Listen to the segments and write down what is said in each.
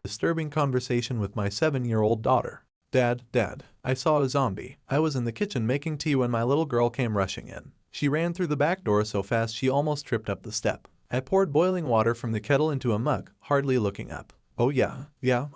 Disturbing conversation with my 7-year-old daughter. Dad, I saw a zombie. I was in the kitchen making tea when my little girl came rushing in. She ran through the back door so fast she almost tripped up the step. I poured boiling water from the kettle into a mug, hardly looking up. Oh yeah,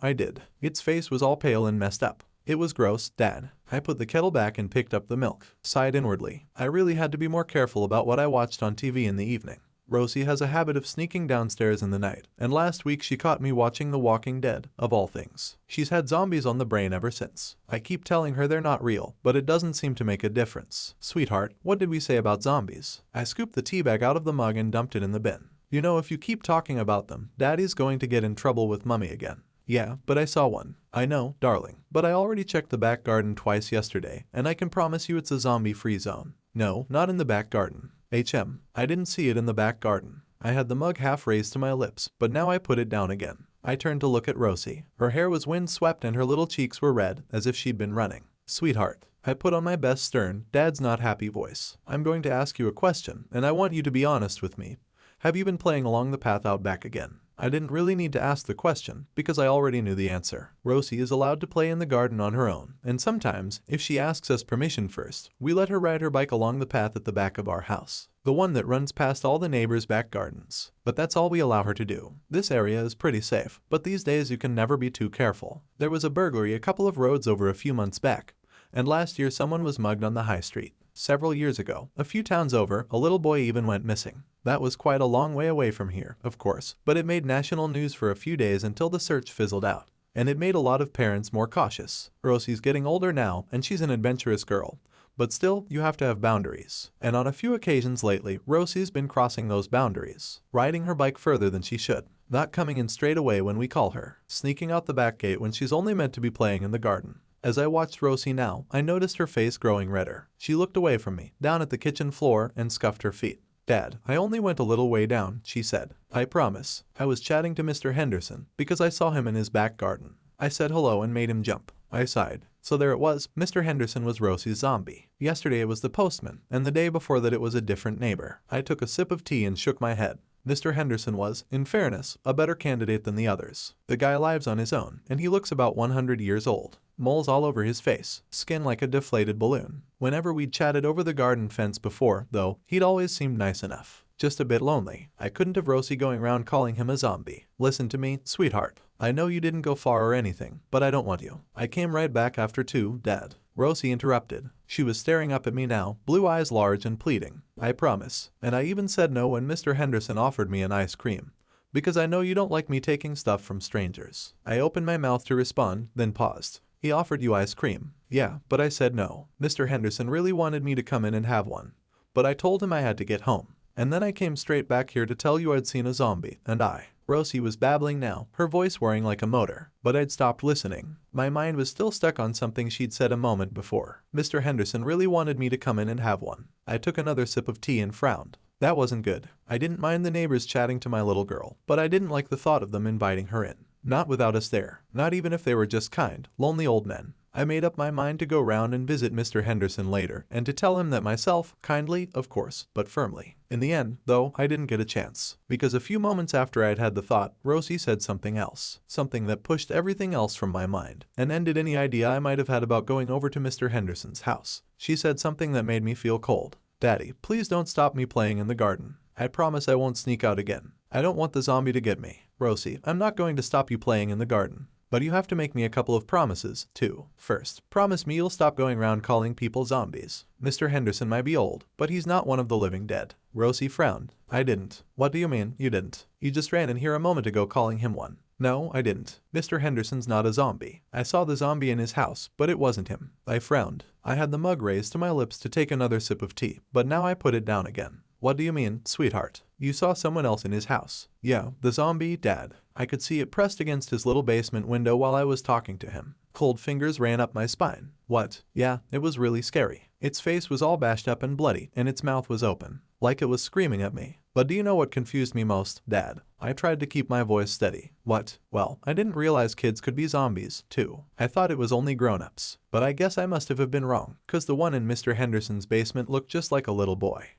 I did. Its face was all pale and messed up. It was gross, Dad. I put the kettle back and picked up the milk. Sighed inwardly. I really had to be more careful about what I watched on TV in the evening. Rosie has a habit of sneaking downstairs in the night, and last week she caught me watching The Walking Dead, of all things. She's had zombies on the brain ever since. I keep telling her they're not real, but it doesn't seem to make a difference. Sweetheart, what did we say about zombies? I scooped the tea bag out of the mug and dumped it in the bin. You know, if you keep talking about them, Daddy's going to get in trouble with Mummy again. Yeah, but I saw one. I know, darling, but I already checked the back garden twice yesterday, and I can promise you it's a zombie-free zone. No, not in the back garden. I didn't see it in the back garden. I had the mug half raised to my lips, but now I put it down again. I turned to look at Rosie. Her hair was wind-swept and her little cheeks were red, as if she'd been running. Sweetheart, I put on my best stern, Dad's not happy voice. I'm going to ask you a question, and I want you to be honest with me. Have you been playing along the path out back again? I didn't really need to ask the question, because I already knew the answer. Rosie is allowed to play in the garden on her own, and sometimes, if she asks us permission first, we let her ride her bike along the path at the back of our house. The one that runs past all the neighbors' back gardens. But that's all we allow her to do. This area is pretty safe, but these days you can never be too careful. There was a burglary a couple of roads over a few months back, and last year someone was mugged on the high street. Several years ago, a few towns over, a little boy even went missing. That was quite a long way away from here, of course, but it made national news for a few days until the search fizzled out. And it made a lot of parents more cautious. Rosie's getting older now, and she's an adventurous girl. But still, you have to have boundaries. And on a few occasions lately, Rosie's been crossing those boundaries, riding her bike further than she should, not coming in straight away when we call her, sneaking out the back gate when she's only meant to be playing in the garden. As I watched Rosie now, I noticed her face growing redder. She looked away from me, down at the kitchen floor, and scuffed her feet. Dad, I only went a little way down, she said. I promise. I was chatting to Mr. Henderson, because I saw him in his back garden. I said hello and made him jump. I sighed. So there it was, Mr. Henderson was Rosie's zombie. Yesterday it was the postman, and the day before that it was a different neighbor. I took a sip of tea and shook my head. Mr. Henderson was, in fairness, a better candidate than the others. The guy lives on his own, and he looks about 100 years old. Moles all over his face, skin like a deflated balloon. Whenever we'd chatted over the garden fence before, though, he'd always seemed nice enough. Just a bit lonely. I couldn't have Rosie going around calling him a zombie. Listen to me, sweetheart. I know you didn't go far or anything, but I don't want you. I came right back after too, Dad. Rosie interrupted. She was staring up at me now, blue eyes large and pleading. I promise. And I even said no when Mr. Henderson offered me an ice cream. Because I know you don't like me taking stuff from strangers. I opened my mouth to respond, then paused. He offered you ice cream. Yeah, but I said no. Mr. Henderson really wanted me to come in and have one. But I told him I had to get home. And then I came straight back here to tell you I'd seen a zombie, and Rosie was babbling now, her voice whirring like a motor. But I'd stopped listening. My mind was still stuck on something she'd said a moment before. Mr. Henderson really wanted me to come in and have one. I took another sip of tea and frowned. That wasn't good. I didn't mind the neighbors chatting to my little girl, but I didn't like the thought of them inviting her in. Not without us there. Not even if they were just kind, lonely old men. I made up my mind to go round and visit Mr. Henderson later, and to tell him that myself, kindly, of course, but firmly. In the end, though, I didn't get a chance. Because a few moments after I'd had the thought, Rosie said something else. Something that pushed everything else from my mind, and ended any idea I might have had about going over to Mr. Henderson's house. She said something that made me feel cold. Daddy, please don't stop me playing in the garden. I promise I won't sneak out again. I don't want the zombie to get me. Rosie, I'm not going to stop you playing in the garden. But you have to make me a couple of promises, too. First, promise me you'll stop going around calling people zombies. Mr. Henderson might be old, but he's not one of the living dead. Rosie frowned. I didn't. What do you mean, you didn't? You just ran in here a moment ago calling him one. No, I didn't. Mr. Henderson's not a zombie. I saw the zombie in his house, but it wasn't him. I frowned. I had the mug raised to my lips to take another sip of tea, but now I put it down again. What do you mean, sweetheart? You saw someone else in his house. Yeah, the zombie, Dad. I could see it pressed against his little basement window while I was talking to him. Cold fingers ran up my spine. What? Yeah, it was really scary. Its face was all bashed up and bloody, and its mouth was open, like it was screaming at me. But do you know what confused me most, Dad? I tried to keep my voice steady. What? Well, I didn't realize kids could be zombies, too. I thought it was only grown-ups. But I guess I must have been wrong, 'cause the one in Mr. Henderson's basement looked just like a little boy.